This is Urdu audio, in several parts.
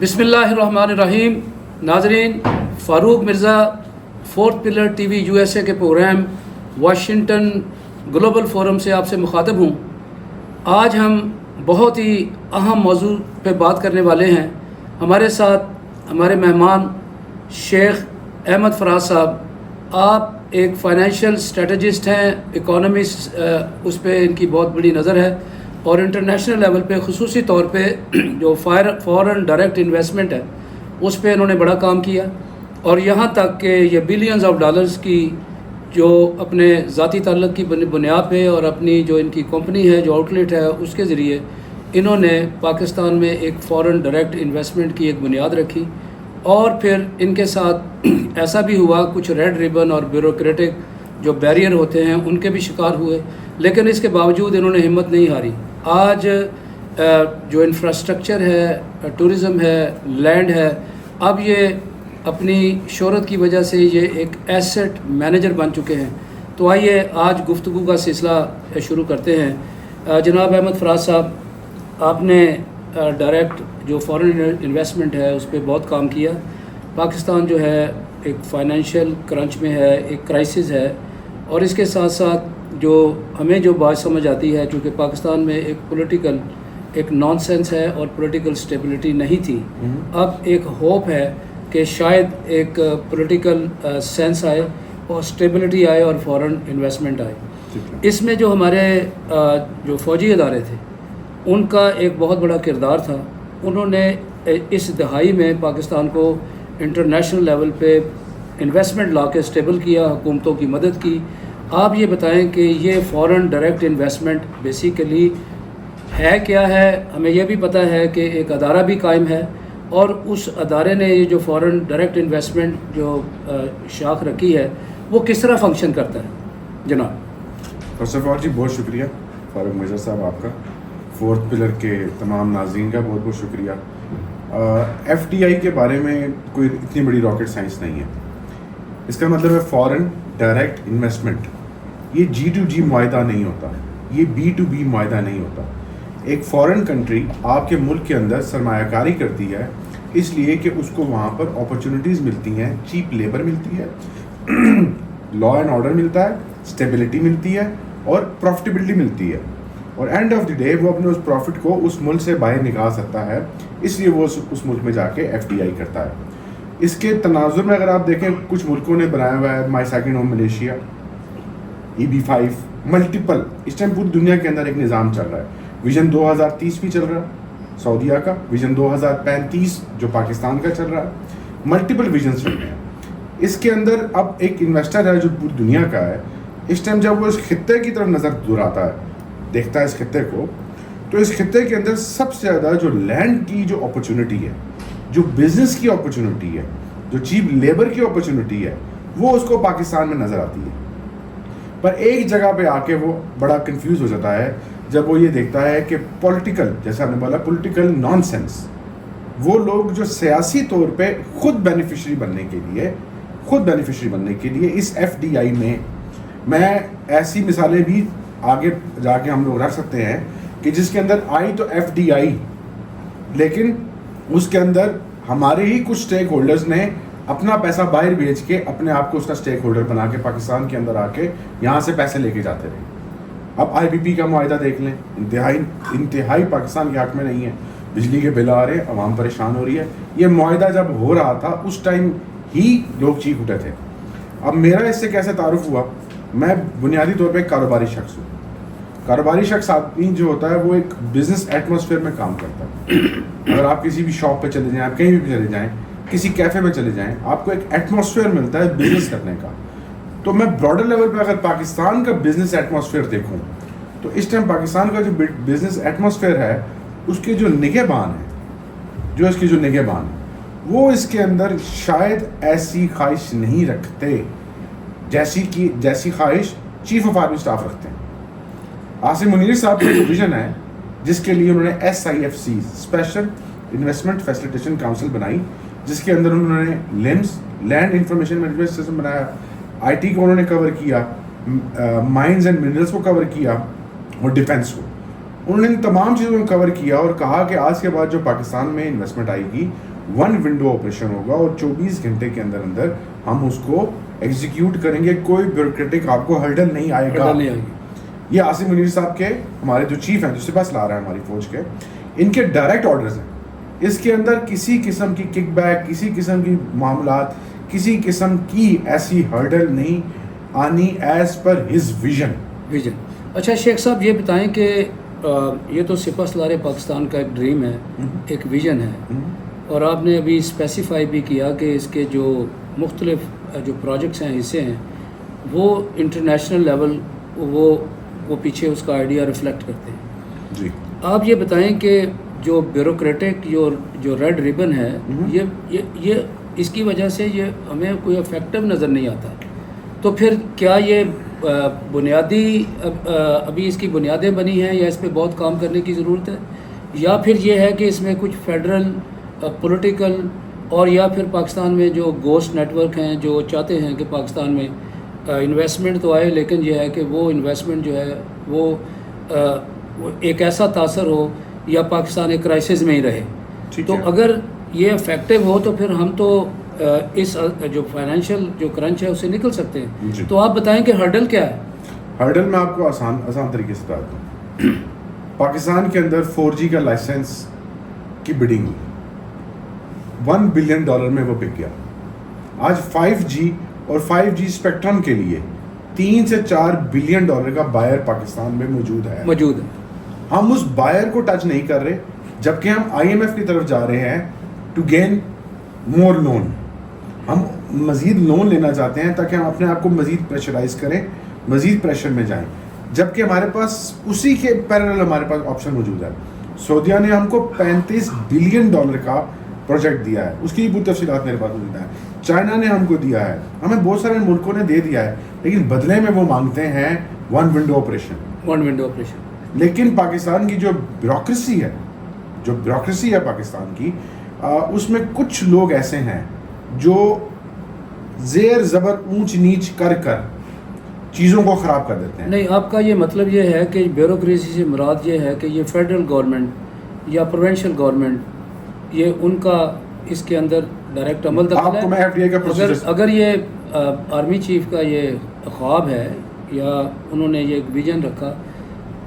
بسم اللہ الرحمن الرحیم. ناظرین، Farooq Mirza fourth pillar T V U S A کے پروگرام واشنگٹن گلوبل فورم سے آپ سے مخاطب ہوں. آج ہم بہت ہی اہم موضوع پہ بات کرنے والے ہیں. ہمارے ساتھ ہمارے مہمان شیخ احمد فراز صاحب. آپ ایک فائنینشیل اسٹریٹجسٹ ہیں، اکانومسٹ، اس پہ ان کی بہت بڑی نظر ہے، اور انٹرنیشنل لیول پہ خصوصی طور پہ جو فارن ڈائریکٹ انویسٹمنٹ ہے اس پہ انہوں نے بڑا کام کیا، اور یہاں تک کہ یہ بلینز آف ڈالرز کی جو اپنے ذاتی تعلق کی بنیاد پہ اور اپنی جو ان کی کمپنی ہے، جو آؤٹ لیٹ ہے، اس کے ذریعے انہوں نے پاکستان میں ایک فارن ڈائریکٹ انویسٹمنٹ کی ایک بنیاد رکھی. اور پھر ان کے ساتھ ایسا بھی ہوا، کچھ ریڈ ریبن اور بیوروکریٹک جو بیریئر ہوتے ہیں ان کے بھی شکار ہوئے، لیکن اس کے باوجود انہوں نے ہمت نہیں ہاری. آج جو انفراسٹرکچر ہے، ٹورزم ہے، لینڈ ہے، اب یہ اپنی شہرت کی وجہ سے یہ ایک ایسٹ مینیجر بن چکے ہیں. تو آئیے آج گفتگو کا سلسلہ شروع کرتے ہیں. جناب احمد فراز صاحب، آپ نے ڈائریکٹ جو فارن انویسٹمنٹ ہے اس پہ بہت کام کیا. پاکستان جو ہے ایک فائنینشیل کرنچ میں ہے، ایک کرائسس ہے، اور اس کے ساتھ ساتھ جو ہمیں جو بات سمجھ آتی ہے، چونکہ پاکستان میں ایک پولیٹیکل ایک نان سینس ہے اور پولیٹیکل سٹیبلٹی نہیں تھی. اب ایک ہوپ ہے کہ شاید ایک پولیٹیکل سینس آئے اور سٹیبلٹی آئے اور فارن انویسٹمنٹ آئے. اس میں جو ہمارے جو فوجی ادارے تھے ان کا ایک بہت بڑا کردار تھا. انہوں نے اس دہائی میں پاکستان کو انٹرنیشنل لیول پہ انویسٹمنٹ لا کے سٹیبل کیا، حکومتوں کی مدد کی. آپ یہ بتائیں کہ یہ فارن ڈائریکٹ انویسٹمنٹ بیسیکلی ہے کیا ہے؟ ہمیں یہ بھی پتہ ہے کہ ایک ادارہ بھی قائم ہے، اور اس ادارے نے یہ جو فارن ڈائریکٹ انویسٹمنٹ جو شاخ رکھی ہے وہ کس طرح فنکشن کرتا ہے جناب؟ فرسٹ آف آل جی بہت شکریہ فاروق مرزا صاحب، آپ کا، فورتھ پلر کے تمام ناظرین کا بہت بہت شکریہ. ایف ڈی آئی کے بارے میں کوئی اتنی بڑی راکٹ سائنس نہیں ہے. اس کا مطلب ہے فارن ڈائریکٹ انویسٹمنٹ. یہ جی ٹو جی معاہدہ نہیں ہوتا، یہ بی ٹو بی معاہدہ نہیں ہوتا. ایک فارن کنٹری آپ کے ملک کے اندر سرمایہ کاری کرتی ہے اس لیے کہ اس کو وہاں پر اپرچونیٹیز ملتی ہیں، چیپ لیبر ملتی ہے، لا اینڈ آرڈر ملتا ہے، اسٹیبلٹی ملتی ہے، اور پروفٹیبلٹی ملتی ہے. اور اینڈ آف دی ڈے وہ اپنے اس پروفٹ کو اس ملک سے باہر نکال سکتا ہے، اس لیے وہ اس ملک میں جا کے ایف ڈی آئی کرتا ہے. اس کے تناظر میں اگر آپ دیکھیں، کچھ ملکوں نے بنایا ہوا ہے، my second home Malaysia, EB5، multiple. اس ٹائم پوری دنیا کے اندر ایک نظام چل رہا ہے. ویژن 2030 بھی چل رہا ہے سعودیہ کا، ویژن 2035 جو پاکستان کا چل رہا ہے. ملٹیپل ویژنس چل رہے ہیں. اس کے اندر اب ایک انویسٹر ہے جو پوری دنیا کا ہے. اس ٹائم جب وہ اس خطے کی طرف نظر دراتا ہے، دیکھتا ہے اس خطے کو، تو اس خطے کے اندر سب سے زیادہ جو لینڈ کی جو اپرچونٹی ہے، جو بزنس کی اپرچونٹی ہے، جو چیپ لیبر کی اپرچونٹی ہے، وہ اس کو پاکستان میں نظر آتی ہے. پر ایک جگہ پہ آ کے وہ بڑا کنفیوز ہو جاتا ہے جب وہ یہ دیکھتا ہے کہ پولیٹیکل، جیسا ہم نے بولا، پولیٹیکل نان سینس، وہ لوگ جو سیاسی طور پہ خود بینیفیشری بننے کے لیے اس ایف ڈی آئی میں ایسی مثالیں بھی آگے جا کے ہم لوگ رکھ سکتے ہیں کہ جس کے اندر آئی تو ایف ڈی آئی، لیکن اس کے اندر ہمارے ہی کچھ اسٹیک ہولڈرز نے اپنا پیسہ باہر بھیج کے اپنے آپ کو اس کا اسٹیک ہولڈر بنا کے پاکستان کے اندر آ کے یہاں سے پیسے لے کے جاتے رہے. اب IPP کا معاہدہ دیکھ لیں، انتہائی پاکستان کے حق میں نہیں ہے. بجلی کے بل آ رہے، عوام پریشان ہو رہی ہے. یہ معاہدہ جب ہو رہا تھا اس ٹائم ہی لوگ چیخ اٹھے تھے. اب میرا اس سے کیسے تعارف ہوا؟ میں بنیادی طور پہ ایک کاروباری شخص ہوں. کاروباری شخص آدمی جو ہوتا ہے وہ ایک بزنس ایٹماسفیئر میں کام کرتا ہے. اگر آپ کسی بھی شاپ پہ چلے جائیں، آپ کہیں بھی چلے جائیں، کسی کیفے میں چلے جائیں، آپ کو ایک ایٹماسفیئر ملتا ہے بزنس کرنے کا. تو میں براڈر لیول پہ اگر پاکستان کا بزنس ایٹماسفیئر دیکھوں تو اس ٹائم پاکستان کا جو بزنس ایٹماسفیئر ہے، اس کے جو نگہبان ہیں، وہ اس کے اندر شاید ایسی خواہش نہیں رکھتے جیسی خواہش چیف آف آرمی اسٹاف رکھتے ہیں. عاصم منیر صاحب کا جو ویژن ہے، جس کے لیے انہوں نے SIFC Special Investment Facilitation Council بنائی، جس کے اندر انہوں نے LIMS Land information management System بنایا، IT کو انہوں نے کور کیا، مائنز اینڈ منرلس کو کور کیا، اور ڈیفینس کو. انہوں نے ان تمام چیزوں کو کور کیا اور کہا کہ آج کے بعد جو پاکستان میں انویسٹمنٹ آئے گی 1 ونڈو آپریشن ہوگا اور 24 گھنٹے کے اندر اندر ہم اس کو ایگزیکیوٹ کریں گے, کوئی بیوروکریٹک آپ کو ہرڈل نہیں آئے گا. یہ عاصم منیر صاحب کے, ہمارے جو چیف ہیں, جو سپاہ سالار ہیں ہماری فوج کے, ان کے ڈائریکٹ آرڈرز ہیں. اس کے اندر کسی قسم کی کک بیک, کسی قسم کی معاملات, کسی قسم کی ایسی ہرڈل نہیں آنی ایز پر ہز ویژن. اچھا شیخ صاحب یہ بتائیں کہ یہ تو سپہ سالار پاکستان کا ایک ڈریم ہے, ایک ویژن ہے, اور آپ نے ابھی اسپیسیفائی بھی کیا کہ اس کے جو مختلف جو پروجیکٹس ہیں, حصے ہیں, وہ انٹرنیشنل لیول وہ پیچھے اس کا آئیڈیا ریفلیکٹ کرتے ہیں. جی آپ یہ بتائیں کہ جو بیوروکریٹک جو ریڈ ریبن ہے, یہ اس کی وجہ سے یہ ہمیں کوئی افیکٹو نظر نہیں آتا. تو پھر کیا یہ بنیادی ابھی اس کی بنیادیں بنی ہیں یا اس پہ بہت کام کرنے کی ضرورت ہے, یا پھر یہ ہے کہ اس میں کچھ فیڈرل پولیٹیکل اور یا پھر پاکستان میں جو گوسٹ نیٹ ورک ہیں جو چاہتے ہیں کہ پاکستان میں انویسٹمنٹ تو آئے, لیکن یہ ہے کہ وہ انویسٹمنٹ جو ہے وہ ایک ایسا تاثر ہو یا پاکستان ایک کرائسس میں ہی رہے. تو اگر یہ افیکٹو ہو تو پھر ہم تو اس جو فائنینشیل جو کرنچ ہے اسے نکل سکتے ہیں. تو آپ بتائیں کہ ہرڈل کیا ہے؟ ہرڈل میں آپ کو آسان طریقے سے بتاتا ہوں. پاکستان کے اندر 4G کا لائسنس کی بڈنگ ہوئی, $1 بلین میں وہ بک گیا. آج 5G اور 5G اسپیکٹرم کے لیے 3 سے 4 بلین ڈالر کا بائر پاکستان میں موجود ہے. ہم اس بائر کو ٹچ نہیں کر رہے, جبکہ ہم IMF کی طرف جا رہے ہیں ٹو گین مور لون. ہم مزید لون لینا چاہتے ہیں تاکہ ہم اپنے آپ کو مزید پریشرائز کریں, مزید پریشر میں جائیں, جبکہ ہمارے پاس اسی کے پیرل ہمارے پاس آپشن موجود ہے. سعودیہ نے ہم کو $35 بلین کا پروجیکٹ دیا ہے, اس کی پوری تفصیلات میرے پاس موجود ہیں. چائنا نے ہم کو دیا ہے, ہمیں بہت سارے ملکوں نے دے دیا ہے, لیکن بدلے میں وہ مانگتے ہیں 1 ونڈو آپریشن. لیکن پاکستان کی جو بیوروکریسی ہے پاکستان کی, اس میں کچھ لوگ ایسے ہیں جو زیر زبر اونچ نیچ کر چیزوں کو خراب کر دیتے ہیں. نہیں, آپ کا یہ مطلب یہ ہے کہ بیوروکریسی سے مراد یہ ہے کہ یہ فیڈرل گورنمنٹ یا پروونشل گورنمنٹ یہ ان کا اس کے اندر ڈائریکٹ عمل دخل ہے. اگر یہ آرمی چیف کا یہ خواب ہے یا انہوں نے یہ ایک ویژن رکھا,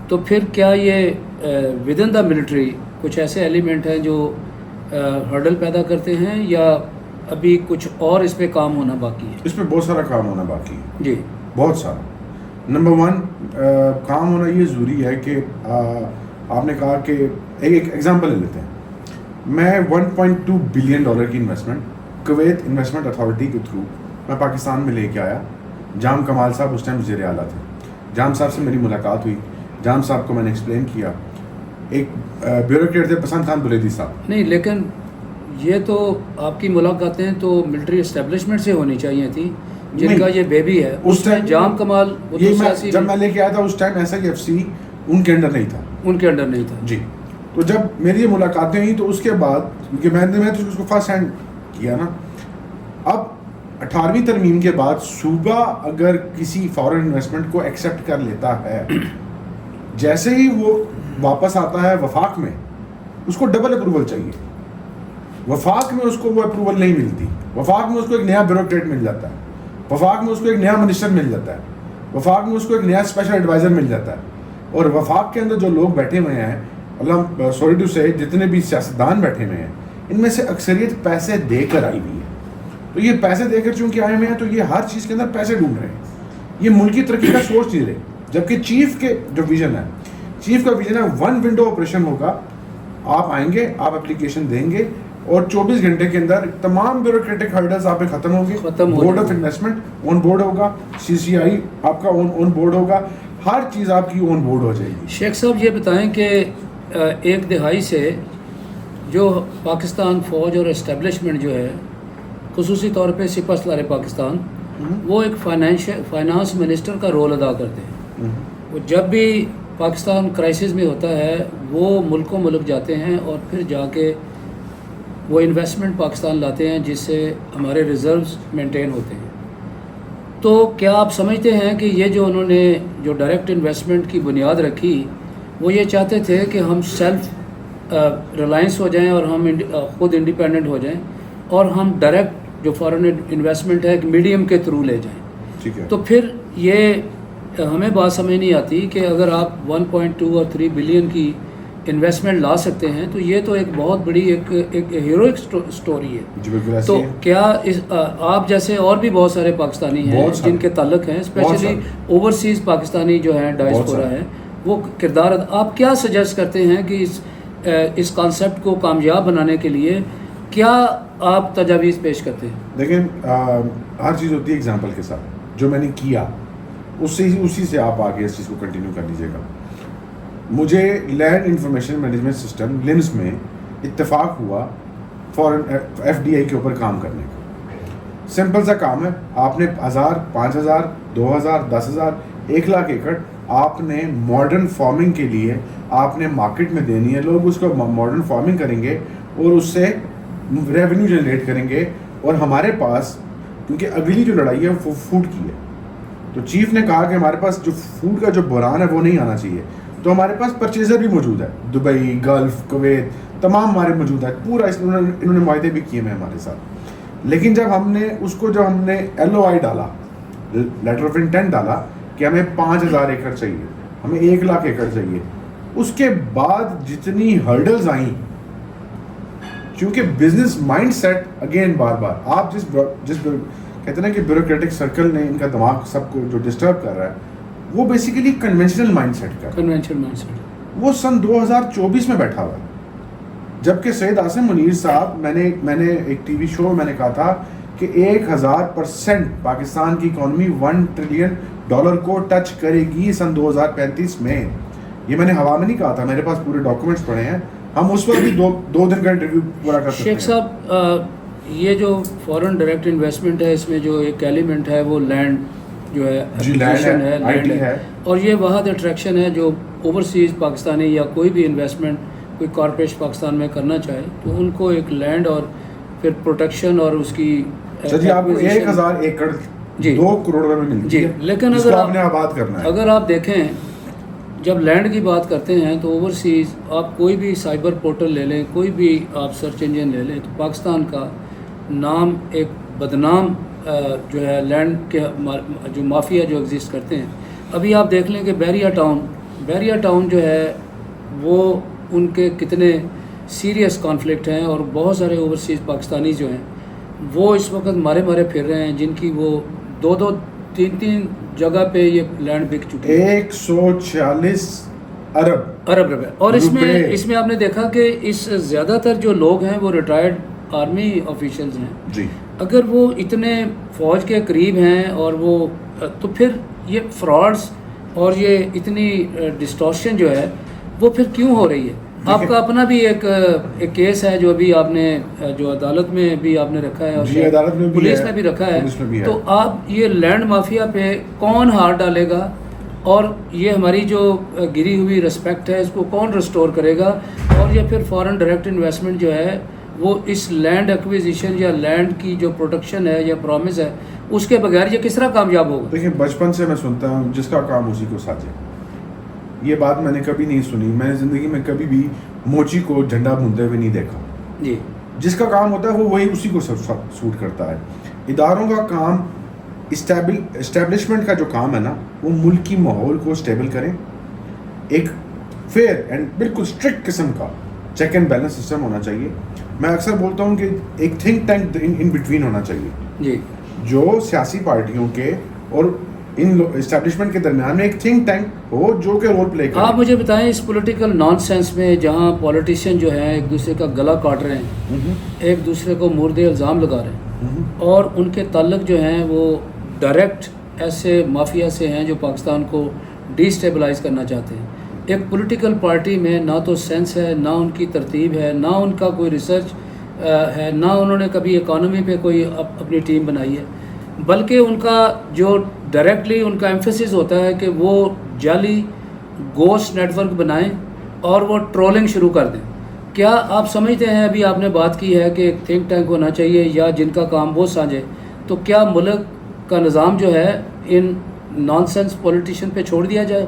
تو پھر کیا یہ ود ان دا ملٹری کچھ ایسے ایلیمنٹ ہیں جو ہرڈل پیدا کرتے ہیں, یا ابھی کچھ اور اس پہ کام ہونا باقی ہے؟ اس پہ بہت سارا کام ہونا باقی ہے جی, بہت سارا. نمبر 1 کام ہونا یہ ضروری ہے کہ آپ نے کہا کہ ایک ایگزامپل لے لیتے ہیں. میں $1.2 بلین کی انویسٹمنٹ کویت انویسٹمنٹ اتھارٹی کے تھرو میں پاکستان میں لے کے آیا. جام کمال صاحب اس ٹائم وزیر اعلیٰ تھے. جام صاحب سے میری ملاقات ہوئی, جام صاحب کو میں نے ایکسپلین کیا. ایک بیوروکریٹ تھے پسند خان بلیدی صاحب. نہیں, لیکن یہ تو آپ کی ملاقاتیں تو ملٹری اسٹیبلشمنٹ سے ہونی چاہیے تھی جن کا یہ بیبی ہے. اس ٹائم جام کمال جب میں لے کے آیا تھا اس ٹائم SIFC ان کے انڈر نہیں تھا. جی, تو جب میری یہ ملاقاتیں ہوئی تو اس کے بعد کیونکہ میں تو اس کو فرسٹ ہینڈ کیا نا. اب 18ویں ترمیم کے بعد صوبہ اگر کسی فارن انویسٹمنٹ کو ایکسیپٹ کر لیتا ہے, جیسے ہی وہ واپس آتا ہے وفاق میں, اس کو ڈبل اپروول چاہیے. وفاق میں اس کو وہ اپروول نہیں ملتی. وفاق میں اس کو ایک نیا بیوروکریٹ مل جاتا ہے, وفاق میں اس کو ایک نیا منسٹر مل جاتا ہے, وفاق میں اس کو ایک نیا اسپیشل ایڈوائزر مل جاتا ہے. اور وفاق کے اندر جو لوگ بیٹھے ہوئے ہیں, اللہ سوری ٹو سے جتنے بھی سیاستدان بیٹھے ہوئے ہیں, ان میں سے اکثریت پیسے دے کر آئی ہوئی ہے. تو یہ پیسے دے کر چونکہ آئے ہوئے ہیں تو یہ ہر چیز کے اندر پیسے ڈھونڈ رہے ہیں. یہ ملکی ترقی کا سوچ نہیں رہے. جبکہ چیف کے جو ویژن ہے, چیف کا ویژن ہے 1 ونڈو آپریشن ہوگا. آپ آئیں گے, آپ اپلیکیشن دیں گے اور 24 گھنٹے کے اندر تمام بیوروکریٹک ہرڈلز آپ پہ ختم ہوں گے. Board of investment on board ہوگا, CCI آپ کا آن بورڈ ہوگا, ہر چیز آپ کی آن بورڈ ہو جائے گی. شیخ صاحب یہ بتائیں کہ ایک دہائی سے جو پاکستان فوج اور اسٹیبلشمنٹ جو ہے, خصوصی طور پہ سپہ سالار پاکستان, وہ ایک فائنانس منسٹر کا رول ادا کرتے ہیں. وہ جب بھی پاکستان کرائسس میں ہوتا ہے وہ ملک جاتے ہیں اور پھر جا کے وہ انویسٹمنٹ پاکستان لاتے ہیں جس سے ہمارے ریزروز مینٹین ہوتے ہیں. تو کیا آپ سمجھتے ہیں کہ یہ جو انہوں نے جو ڈائریکٹ انویسٹمنٹ کی بنیاد رکھی وہ یہ چاہتے تھے کہ ہم سیلف ریلائنس ہو جائیں اور ہم خود انڈیپینڈنٹ ہو جائیں اور ہم ڈائریکٹ جو فارن انویسٹمنٹ ہے ایک میڈیم کے تھرو لے جائیں. ٹھیک ہے. تو پھر یہ ہمیں بات سمجھ نہیں آتی کہ اگر آپ 1.2 اور 3 بلین کی انویسٹمنٹ لا سکتے ہیں تو یہ تو ایک بہت بڑی ایک ہیروئک سٹوری ہے. جی بالکل ایسے تو ہی ہے. کیا آپ جیسے اور بھی بہت سارے پاکستانی ہیں جن کے تعلق ہیں اسپیشلی اوورسیز پاکستانی جو ہیں ڈائسپورا ہے وہ کردار آپ کیا سجیسٹ کرتے ہیں کہ اس کانسیپٹ کو کامیاب بنانے کے لیے کیا آپ تجاویز پیش کرتے ہیں؟ دیکھیں ہر چیز ہوتی ہے ایگزامپل کے ساتھ. جو میں نے کیا اسی سے آپ آگے اس چیز کو کنٹینیو کر لیجیے گا. مجھے لینڈ انفارمیشن مینجمنٹ سسٹم لمس میں اتفاق ہوا فورن FDI کے اوپر کام کرنے کا. سمپل سا کام ہے. آپ نے 1000 5000 2000 10,000 1 لاکھ ایکڑ آپ نے ماڈرن فارمنگ کے لیے آپ نے مارکیٹ میں دینی ہے. لوگ اس کو ماڈرن فارمنگ کریں گے اور اس سے ریونیو جنریٹ کریں گے. اور ہمارے پاس کیونکہ اگلی جو لڑائی ہے وہ فوڈ کی ہے تو چیف نے کہا کہ ہمارے پاس جو فوڈ کا جو بحران ہے وہ نہیں آنا چاہیے. تو ہمارے پاس پرچیزر بھی موجود ہے. دبئی گلف کویت تمام ہمارے موجود ہے. پورا انہوں نے معاہدے بھی کیے ہیں ہمارے ساتھ. لیکن جب ہم نے اس کو جو ہم نے LOI ڈالا لیٹر آف انٹینٹ ڈالا کہ ہمیں 5000 ایکڑ چاہیے ہمیں 1 لاکھ ایکڑ چاہیے اس کے بعد جتنی ہرڈلز آئیں کیونکہ بزنس مائنڈ سیٹ اگین بار آپ جس کہتے ہیں نا کہ بیوروکریٹک سرکل نے ان کا دماغ سب کو جو ڈسٹرب کر رہا ہے وہ بیسیکلی کنونشنل مائنڈ سیٹ کا وہ سن 2024 میں بیٹھا ہوا ہے. جبکہ سید عاصم منیر صاحب میں نے ایک ٹی وی شو میں نے کہا تھا کہ 1000% پاکستان کی اکانومی $1 ٹریلین کو ٹچ کرے گی سن 2035 میں. یہ میں نے ہوا میں نہیں کہا تھا. میرے پاس پورے ڈاکومنٹس پڑے ہیں. ہم اس پر بھی دو دن کا انٹرویو پورا کر سکتے ہیں. شیخ صاحب یہ جو فورن ڈائریکٹ انویسٹمنٹ ہے اس میں جو ایک ایلیمنٹ ہے وہ لینڈ جو ہے ایکوزیشن ہے لینڈ ہے اور یہ واحد اٹریکشن ہے جو اوورسیز پاکستانی یا کوئی بھی انویسٹمنٹ کوئی کارپوریشن پاکستان میں کرنا چاہے تو ان کو ایک لینڈ اور پھر پروٹیکشن اور اس کی جی آپ کو 1000 ایکڑ 2 کروڑ روپے میں ملتی ہے. لیکن اگر آپ دیکھیں جب لینڈ کی بات کرتے ہیں تو اوورسیز آپ کوئی بھی سائبر پورٹل لے لیں کوئی بھی آپ سرچ انجن لے لیں تو پاکستان کا نام ایک بدنام جو ہے لینڈ کے جو مافیا جو ایگزسٹ کرتے ہیں. ابھی آپ دیکھ لیں کہ بیریا ٹاؤن جو ہے وہ ان کے کتنے سیریس کانفلکٹ ہیں اور بہت سارے اوورسیز پاکستانی جو ہیں وہ اس وقت مارے پھر رہے ہیں جن کی وہ 2-3 جگہ پہ یہ لینڈ بک چکی ہے 146 ارب روپے. اور اس میں آپ نے دیکھا کہ اس زیادہ تر جو لوگ ہیں وہ ریٹائرڈ آرمی آفیشلز ہیں جی. اگر وہ اتنے فوج کے قریب ہیں اور وہ تو پھر یہ فراڈز اور یہ اتنی ڈسٹورشن جو ہے وہ پھر کیوں ہو رہی ہے؟ آپ کا اپنا بھی ایک کیس ہے جو ابھی آپ نے جو عدالت میں بھی آپ نے رکھا ہے اور پولیس نے بھی رکھا ہے. تو آپ یہ لینڈ مافیا پہ کون ہاتھ ڈالے گا اور یہ ہماری جو گری ہوئی رسپیکٹ ہے اس کو کون ریسٹور کرے گا؟ اور یہ پھر فارن ڈائریکٹ انویسٹمنٹ جو ہے وہ اس لینڈ ایکویزیشن یا لینڈ کی جو پروٹیکشن ہے یا پرومس ہے اس کے بغیر یہ کس طرح کامیاب ہوگا؟ دیکھیں بچپن سے میں سنتا ہوں جس کا کام اسی کو ساجے. یہ بات میں نے کبھی نہیں سنی. میں نے زندگی میں کبھی بھی موچی کو جھنڈا بھونتے ہوئے نہیں دیکھا. جی جس کا کام ہوتا ہے وہ وہی اسی کو سوٹ کرتا ہے. اداروں کا کام اسٹیبلشمنٹ کا جو کام ہے نا وہ ملکی ماحول کو اسٹیبل کریں. ایک فیئر اینڈ بالکل اسٹرکٹ قسم کا چیک اینڈ بیلنس سسٹم ہونا چاہیے. میں اکثر بولتا ہوں کہ ایک تھنک ٹینک ان بٹوین ہونا چاہیے جی جو سیاسی پارٹیوں کے اور ان اسٹیبلشمنٹ کے درمیان میں ایک تھنک ٹینک ہو جو کہ رول پلے کرے. آپ مجھے بتائیں اس پولیٹیکل نان سینس میں جہاں پولیٹیشین جو ہیں ایک دوسرے کا گلا کاٹ رہے ہیں ایک دوسرے کو مورد الزام لگا رہے ہیں اور ان کے تعلق جو ہیں وہ ڈائریکٹ ایسے مافیا سے ہیں جو پاکستان کو ڈی اسٹیبلائز کرنا چاہتے ہیں. ایک پولیٹیکل پارٹی میں نہ تو سینس ہے نہ ان کی ترتیب ہے نہ ان کا کوئی ریسرچ ہے نہ انہوں نے کبھی اکانومی پہ کوئی اپنی ٹیم بنائی ہے بلکہ ان کا جو ڈائریکٹلی ان کا ایمفیسس ہوتا ہے کہ وہ جعلی گوشت نیٹ ورک بنائیں اور وہ ٹرولنگ شروع کر دیں. کیا آپ سمجھتے ہیں ابھی آپ نے بات کی ہے کہ ایک تھنک ٹینک ہونا چاہیے یا جن کا کام وہ سانجھے تو کیا ملک کا نظام جو ہے ان نان سینس پولیٹیشین پہ چھوڑ دیا جائے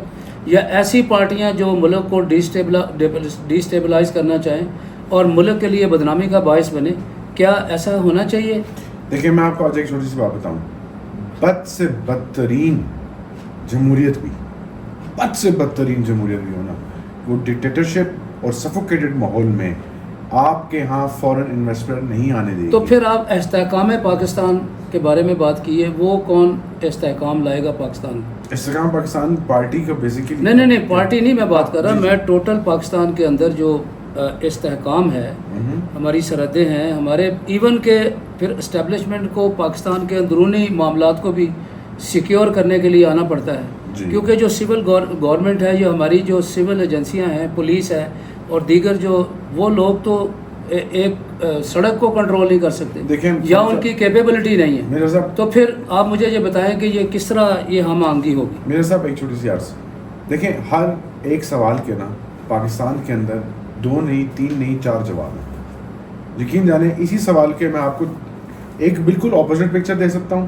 یا ایسی پارٹیاں جو ملک کو ڈیسٹیبلائز کرنا چاہیں اور ملک کے لیے بدنامی کا باعث بنے؟ کیا ایسا ہونا چاہیے؟ دیکھیں میں آپ کو آج ایک چھوٹی سی بات بتاؤں. بد سے بدترین جمہوریت بھی ہونا وہ ڈکٹیٹرشپ اور سفوکیٹڈ ماحول میں آپ کے ہاں فورن انویسٹر نہیں آنے دے گی. تو پھر آپ استحکام پاکستان کے بارے میں بات کی ہے، وہ کون استحکام لائے گا پاکستان میں؟ استحکام پاکستان پارٹی کا بیسیکلی نہیں پارٹی نہیں میں بات کر رہا، میں ٹوٹل پاکستان کے اندر جو استحکام ہے، ہماری سرحدیں ہیں ہمارے، ایون کہ پھر اسٹیبلشمنٹ کو پاکستان کے اندرونی معاملات کو بھی سیکیور کرنے کے لیے آنا پڑتا ہے. کیونکہ جو سول گورنمنٹ ہے، جو ہماری جو سول ایجنسیاں ہیں، پولیس ہے اور دیگر جو وہ لوگ تو ایک سڑک کو کنٹرول نہیں کر سکتے یا ان کی کیپیبلٹی نہیں ہے. میرے صاحب تو پھر آپ مجھے یہ بتائیں کہ یہ کس طرح یہ ہم آہنگی ہوگی؟ میرے صاحب ایک چھوٹی سی عرض دیکھیں، ہر ایک سوال کے نا پاکستان کے اندر 2 نہیں 3 نہیں 4 جواب ہیں. یقین جانیں اسی سوال کے میں آپ کو ایک بالکل اپوزٹ پکچر دے سکتا ہوں،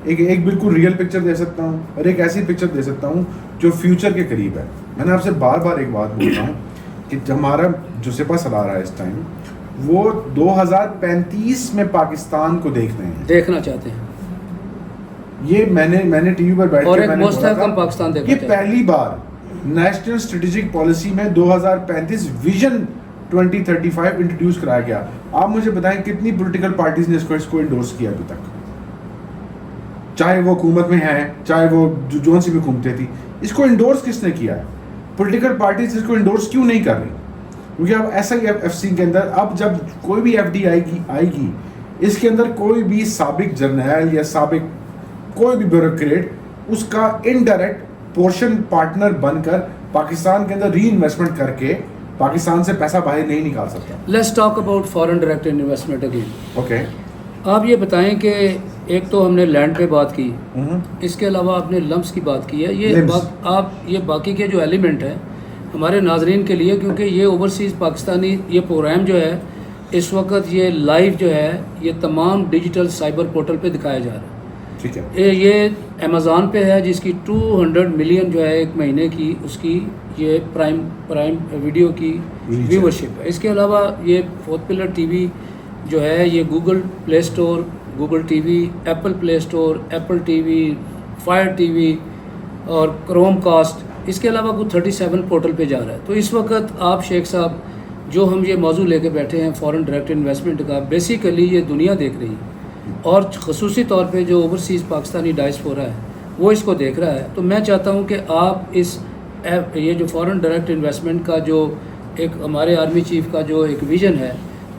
ایک بالکل ریئل پکچر دے سکتا ہوں، اور ایک ایسی پکچر دے سکتا ہوں جو فیوچر کے قریب ہے. میں نے آپ سے بار بار ایک بات بول رہا ہوں کہ ہمارا جو سپہ سالار ہے اس ٹائم، وہ 2035 میں پاکستان کو دیکھنا چاہتے ہیں. یہ میں نے ٹی وی پر بیٹھ کے میں نے مستحکم پاکستان دیکھنا یہ پہلی بار نیشنل اسٹریٹجک پالیسی میں 2035 ویژن 2035 انٹروڈیوس کرایا گیا. آپ مجھے بتائیں کتنی پولیٹیکل پارٹیز نے اس کو انڈورس کیا ابھی تک، چاہے وہ حکومت میں ہے چاہے وہ جون سی بھی حکومتیں تھی. اس کو انڈورس کس نے کیا ہے؟ پولیٹیکل پارٹیز اس کو انڈورس کیوں نہیں کر رہی؟ کیونکہ اب ایسا ہی ایف سی کے اندر اب جب کوئی بھی ایف ڈی آئے گی اس کے اندر کوئی بھی سابق جرنیل یا سابق کوئی بھی بیوروکریٹ اس کا انڈائریکٹ پورشن پارٹنر بن کر پاکستان کے اندر ری انویسٹمنٹ کر کے پاکستان سے پیسہ باہر نہیں نکال سکتا. Let's talk about foreign direct investment again. Okay, آپ یہ بتائیں کہ ایک تو ہم نے لینڈ پہ بات کی، اس کے علاوہ آپ نے لمس کی بات کی ہے. یہ باقی کے جو ایلیمنٹ ہیں ہمارے ناظرین کے لیے، کیونکہ یہ اوورسیز پاکستانی یہ پروگرام جو ہے اس وقت یہ لائیو جو ہے یہ تمام ڈیجیٹل سائبر پورٹل پہ دکھایا جا رہا ہے. ٹھیک ہے. یہ امیزون پہ ہے جس کی 200 ملین جو ہے ایک مہینے کی اس کی یہ پرائم ویڈیو کی ویورشپ ہے. اس کے علاوہ یہ 4th پلر ٹی وی جو ہے یہ Google play store, Google T V, Apple play store, Apple T V, fire T V اور کروم کاسٹ، اس کے علاوہ کچھ 37 پورٹل پہ جا رہا ہے. تو اس وقت آپ شیخ صاحب جو ہم یہ موضوع لے کے بیٹھے ہیں فورن ڈائریکٹ انویسٹمنٹ کا، بیسیکلی یہ دنیا دیکھ رہی ہے اور خصوصی طور پہ جو اوورسیز پاکستانی ڈائسپورا ہے وہ اس کو دیکھ رہا ہے. تو میں چاہتا ہوں کہ آپ یہ جو فورن ڈائریکٹ انویسٹمنٹ کا جو ایک ہمارے آرمی چیف کا جو ایک ویژن ہے،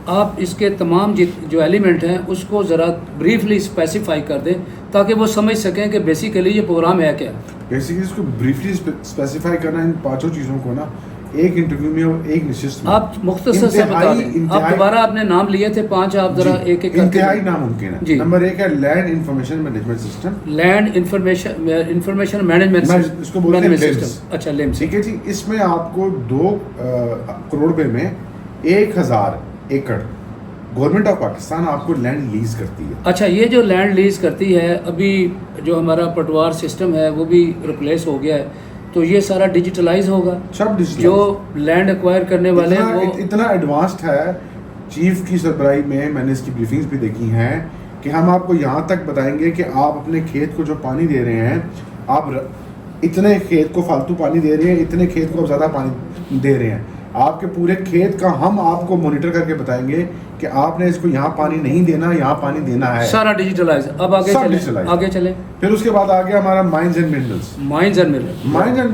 آپ اس کے تمام جو ایلیمنٹ ہیں اس کو ذرا بریفلی اسپیسیفائی کر دیں تاکہ وہ سمجھ سکیں کہ بیسیکلی یہ پروگرام ہے کیا. بیسیکلی اس کو بریفلی اسپیسیفائی کرنا ان 5 چیزوں کو نا ایک انٹرویو میں اور ایک نشست میں آپ مختصر سے بتا دیں. آپ دوبارہ آپ نے نام لیے تھے 5، آپ ذرا ایک ایک انتہائی ناممکن ہے. نمبر 1 ہے land information management system. Land information management اس کو بولتے ہیں سسٹم. اچھا لیمس. ٹھیک ہے جی. اس میں آپ کو 2 کروڑ روپے میں 1000 ایکڑ گورنمنٹ آف پاکستان آپ کو لینڈ لیز کرتی ہے. اچھا، یہ جو لینڈ لیز کرتی ہے ابھی جو ہمارا پٹوار سسٹم ہے وہ بھی ریپلیس ہو گیا ہے، تو یہ سارا ڈیجیٹلائز ہوگا. سب ڈیجیٹل. جو لینڈ ایکوائر کرنے والے ہیں وہ اتنا ایڈوانسڈ ہے. چیف کی سربراہی میں نے اس کی بریفنگز بھی دیکھی ہیں کہ ہم آپ کو یہاں تک بتائیں گے کہ آپ اپنے کھیت کو جو پانی دے رہے ہیں، آپ اتنے کھیت کو فالتو پانی دے رہے ہیں، اتنے کھیت کو آپ زیادہ پانی دے رہے ہیں. آپ کے پورے کھیت کا ہم آپ کو مانیٹر کر کے بتائیں گے کہ آپ نے اس کو یہاں پانی نہیں دینا، یہاں پانی دینا ہے. سارا ڈیجیٹلائز. اب آگے چلیں. پھر اس کے بعد آ گیا ہمارا مائنز اینڈ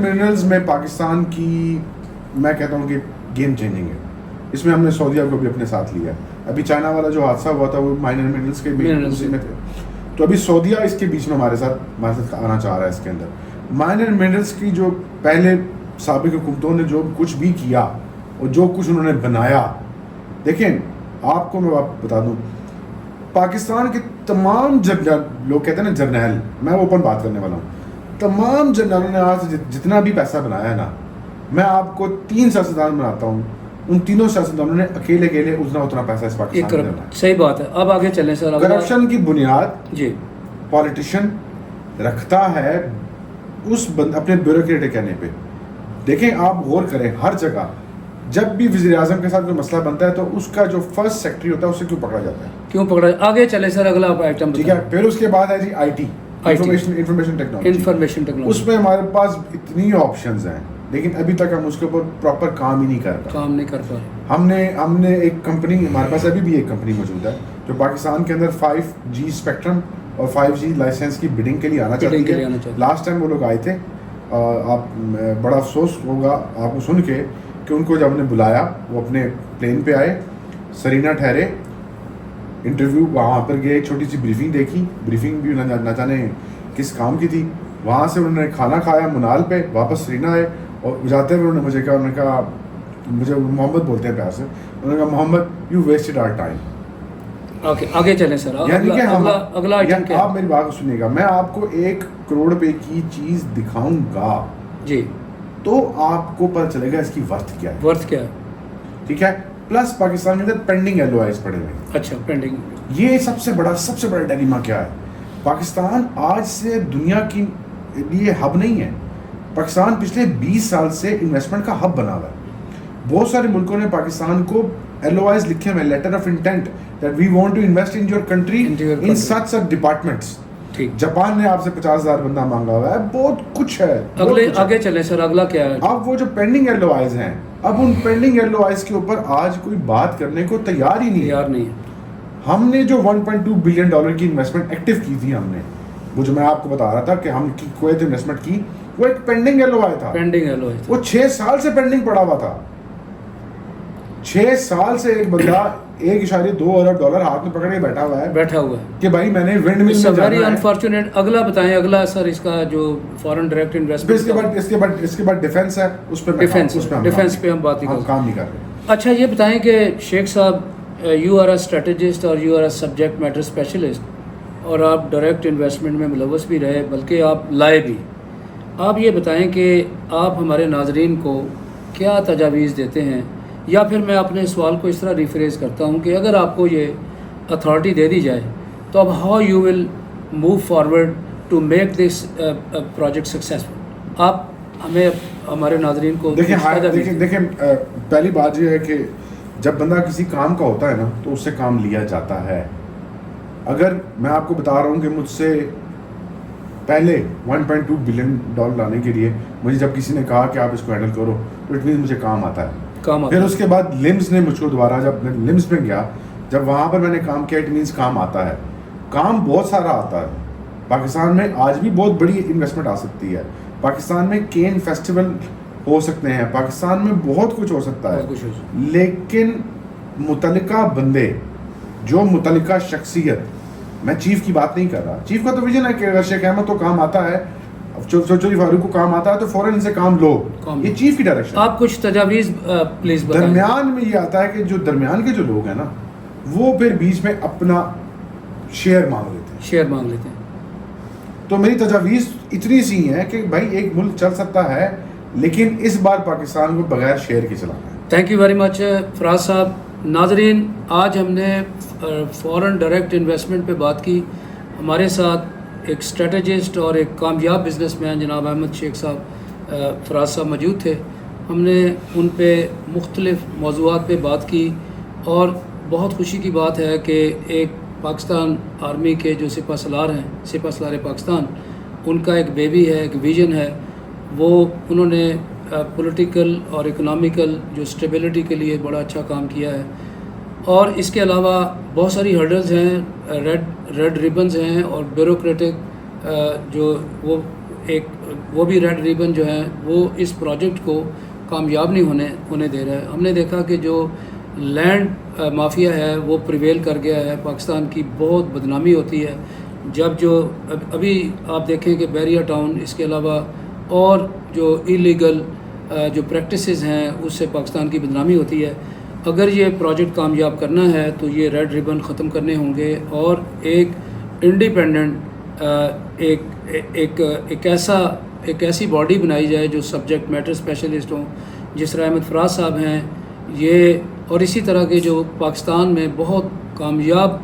منرلز میں پاکستان کی میں کہتا ہوں کہ گیم چینجنگ ہے. اس میں ہم نے سعودیہ کو بھی اپنے ساتھ لیا. ابھی چائنا والا جو حادثہ ہوا تھا وہ مائن اینڈ منرلز کے اسی میں تھے، تو ابھی سعودیہ اس کے بیچ میں ہمارے ساتھ آنا چاہ رہا ہے. اس کے اندر مائن اینڈ منرلز کی جو پہلے سابق حکومتوں نے جو کچھ بھی کیا اور جو کچھ انہوں نے بنایا، دیکھیں آپ کو میں بتا دوں پاکستان کے تمام جنرل، لوگ کہتے ہیں نا جرنیل، میں اوپن بات کرنے والا ہوں، تمام جنرلوں نے آج جتنا بھی پیسہ بنایا ہے نا، میں آپ کو 3 سیاستدان بناتا ہوں، ان تینوں سیاستدانوں نے اکیلے اتنا پیسہ اس پاکستان میں بنایا. صحیح بات ہے. اب آگے چلیں سر. کرپشن کی بنیاد جی پولیٹیشین رکھتا ہے اس اپنے بیوروکریٹ کہنے پہ. دیکھیں آپ غور کریں ہر جگہ جب بھی وزیر اعظم کے ساتھ کوئی مسئلہ بنتا ہے تو اس کا جو فرسٹ سیکٹری ہوتا ہے اسے کیوں پکڑا جاتا ہے؟ کیوں پکڑا؟ آگے چلے سر، اگلا آئٹم ٹھیک ہے. پھر اس کے بعد ہے جی آئی ٹی، انفارمیشن ٹیکنالوجی. اس میں ہمارے پاس اتنی آپشنز ہیں لیکن ابھی تک ہم اس کے اوپر پراپر کام ہی نہیں کر پا رہے. ہم نے ایک کمپنی، ہمارے پاس ابھی بھی ایک کمپنی موجود ہے جو پاکستان کے اندر 5G اسپیکٹرم اور 5G لائسنس کی بڈنگ کے لیے آنا چاہتی ہے. لاسٹ ٹائم وہ لوگ آئے تھے، آپ بڑا افسوس ہوگا آپ کو سن کے کہ ان کو جب ہم نے بلایا وہ اپنے پلین پہ آئے، سرینا ٹھہرے، انٹرویو وہاں پر گئے، چھوٹی سی بریفنگ دیکھی، بریفنگ بھی نہ جانے کس کام کی تھی. وہاں سے انہوں نے کھانا کھایا منال پہ، واپس سرینا آئے اور جاتے ہوئے انہوں نے مجھے کہا، انہوں نے کہا، مجھے محمد بولتے ہیں پیار سے، انہوں نے کہا محمد یو ویسٹڈ آور ٹائم. آگے چلیں سر، یعنی کہ اگلا آئٹم کیا؟ آپ میری بات سنیے گا، میں آپ کو 1 کروڑ روپے کی چیز دکھاؤں گا جی تو آپ کو پتہ چلے گا اس کی ورتھ کیا ہے. ٹھیک ہے. پلس پاکستان کے اندر پینڈنگ LOIs پڑے ہوئے ہیں. اچھا، پینڈنگ. یہ سب سے بڑا ڈیلیما کیا ہے؟ پاکستان آج سے دنیا کی لیے ہب نہیں ہے. پاکستان پچھلے 20 سال سے انویسٹمنٹ کا ہب بنا ہوا ہے. بہت سارے ملکوں نے پاکستان کو LOIs لکھے ہوئے، letter of intent that we want to invest in your country in such departments. Japan نے آپ سے 50,000 بندہ مانگا ہوا ہے. بہت کچھ ہے. آگے چلیں سر، اگلا کیا ہے؟ اب وہ جو پینڈنگ LOIs ہیں، اب ان پینڈنگ LOIs کے اوپر آج کوئی بات کرنے کو تیار ہی نہیں ہے. ہم نے جو $1.2 بلین کی انویسٹمنٹ ایکٹیو کی تھی، ہم نے وہ جو میں آپ کو بتا رہا تھا کہ ہم کویت انویسٹمنٹ کی، وہ ایک پینڈنگ LOI تھا. وہ 6 سال سے پینڈنگ پڑا ہوا تھا. 6 سال سے ایک بندہ $1.2 ارب ہاتھ میں پکڑ کے بیٹھا ہوا ہے کہ بھائی میں نے ونڈ مل میں جانا ہے. انفارچونیٹ. اگلا بتائیں، اگلا سر اس کا جو فارن ڈائریکٹ انویسٹمنٹ. اس کے بعد ڈیفنس ہے، اس پہ ڈیفنس پہ ہم بات کام نہیں کر رہے. اچھا یہ بتائیں کہ شیخ صاحب، یو آر اے اسٹریٹجسٹ اور you are a subject matter specialist, اور آپ ڈائریکٹ انویسٹمنٹ میں ملوث بھی رہے، بلکہ آپ لائے بھی. آپ یہ بتائیں کہ آپ ہمارے ناظرین کو کیا تجاویز دیتے ہیں، یا پھر میں اپنے سوال کو اس طرح ریفریز کرتا ہوں کہ اگر آپ کو یہ اتھارٹی دے دی جائے تو اب how you will move forward to make this project successful. آپ ہمیں، ہمارے ناظرین کو دیکھیں پہلی بات یہ ہے کہ جب بندہ کسی کام کا ہوتا ہے نا تو اس سے کام لیا جاتا ہے. اگر میں آپ کو بتا رہا ہوں کہ مجھ سے پہلے $1.2 بلین لانے کے لیے مجھے جب کسی نے کہا کہ آپ اس کو ہینڈل کرو تو اٹ مینس مجھے کام آتا ہے. پھر اس کے بعد لمز نے مجھ کو دوبارہ، جب میں لمز میں گیا، جب وہاں پر میں نے کام کیا، اٹ مینس کام آتا ہے. کام بہت سارا آتا ہے. پاکستان میں آج بھی بہت بڑی انویسٹمنٹ آ سکتی ہے. پاکستان میں کین فیسٹیول ہو سکتے ہیں، پاکستان میں بہت کچھ ہو سکتا ہے. لیکن متعلقہ بندے، جو متعلقہ شخصیت، میں چیف کی بات نہیں کر رہا، چیف کا تو ویژن ہے کہ اگر شیخ احمد کو کام آتا ہے، چودھری فاروق کو کام آتا ہے تو فوراً ان سے کام لو. یہ چیف کی ڈائریکشن. آپ کچھ تجاویز پلیز بتائیں. درمیان میں یہ آتا ہے کہ جو درمیان کے جو لوگ ہیں نا، وہ پھر بیچ میں اپنا شیئر مانگ لیتے ہیں. تو میری تجاویز اتنی سی ہیں کہ بھائی ایک ملک چل سکتا ہے لیکن اس بار پاکستان کو بغیر شیئر کے چلانا ہے. تھینک یو ویری مچ فراز صاحب. ناظرین، آج ہم نے فورن ڈائریکٹ انویسٹمنٹ پہ بات کی. ہمارے ساتھ ایک اسٹریٹجسٹ اور ایک کامیاب بزنس مین جناب احمد شیخ صاحب، فراز صاحب موجود تھے. ہم نے ان پہ مختلف موضوعات پہ بات کی، اور بہت خوشی کی بات ہے کہ ایک پاکستان آرمی کے جو سپہ سالار ہیں، سپہ سالار پاکستان، ان کا ایک بیبی ہے، ایک ویژن ہے. وہ انہوں نے پولیٹیکل اور اکنامیکل جو اسٹیبلٹی کے لیے بڑا اچھا کام کیا ہے. اور اس کے علاوہ بہت ساری ہرڈلز ہیں، ریڈ ریبنز ہیں، اور بیوروکریٹک جو وہ بھی ریڈ ریبن جو ہیں وہ اس پروجیکٹ کو کامیاب نہیں ہونے دے رہا ہے. ہم نے دیکھا کہ جو لینڈ مافیا ہے وہ پریویل کر گیا ہے. پاکستان کی بہت بدنامی ہوتی ہے جب جو ابھی آپ دیکھیں کہ بیریا ٹاؤن، اس کے علاوہ اور جو ایلیگل جو پریکٹسز ہیں اس سے پاکستان کی بدنامی ہوتی ہے. اگر یہ پروجیکٹ کامیاب کرنا ہے تو یہ ریڈ ریبن ختم کرنے ہوں گے، اور ایک انڈیپینڈنٹ ایک ایسی باڈی بنائی جائے جو سبجیکٹ میٹر اسپیشلسٹ ہوں، جس طرح احمد فراز صاحب ہیں یہ، اور اسی طرح کے جو پاکستان میں بہت کامیاب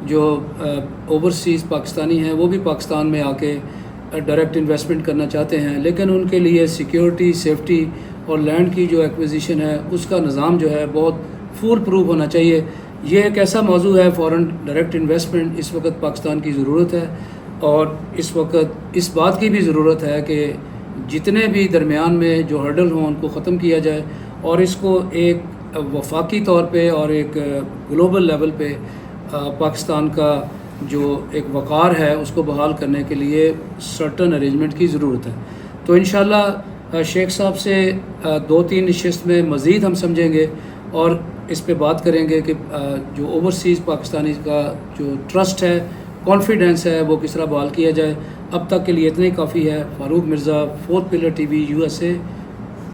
جو اوورسیز پاکستانی ہیں وہ بھی پاکستان میں آ کے ڈائریکٹ انویسٹمنٹ کرنا چاہتے ہیں، لیکن ان کے لیے سیکیورٹی، سیفٹی اور لینڈ کی جو ایکویزیشن ہے اس کا نظام جو ہے بہت فول پروف ہونا چاہیے. یہ ایک ایسا موضوع ہے فارن ڈائریکٹ انویسٹمنٹ اس وقت پاکستان کی ضرورت ہے, اور اس وقت اس بات کی بھی ضرورت ہے کہ جتنے بھی درمیان میں جو ہرڈل ہوں ان کو ختم کیا جائے, اور اس کو ایک وفاقی طور پہ اور ایک گلوبل لیول پہ پاکستان کا جو ایک وقار ہے اس کو بحال کرنے کے لیے سرٹن ارینجمنٹ کی ضرورت ہے. تو انشاءاللہ شیخ صاحب سے 2-3 نشست میں مزید ہم سمجھیں گے اور اس پہ بات کریں گے کہ جو اوورسیز پاکستانی کا جو ٹرسٹ ہے, کانفیڈنس ہے, وہ کس طرح بحال کیا جائے. اب تک کے لیے اتنا ہی کافی ہے. Farooq Mirza, 4th pillar T V USA.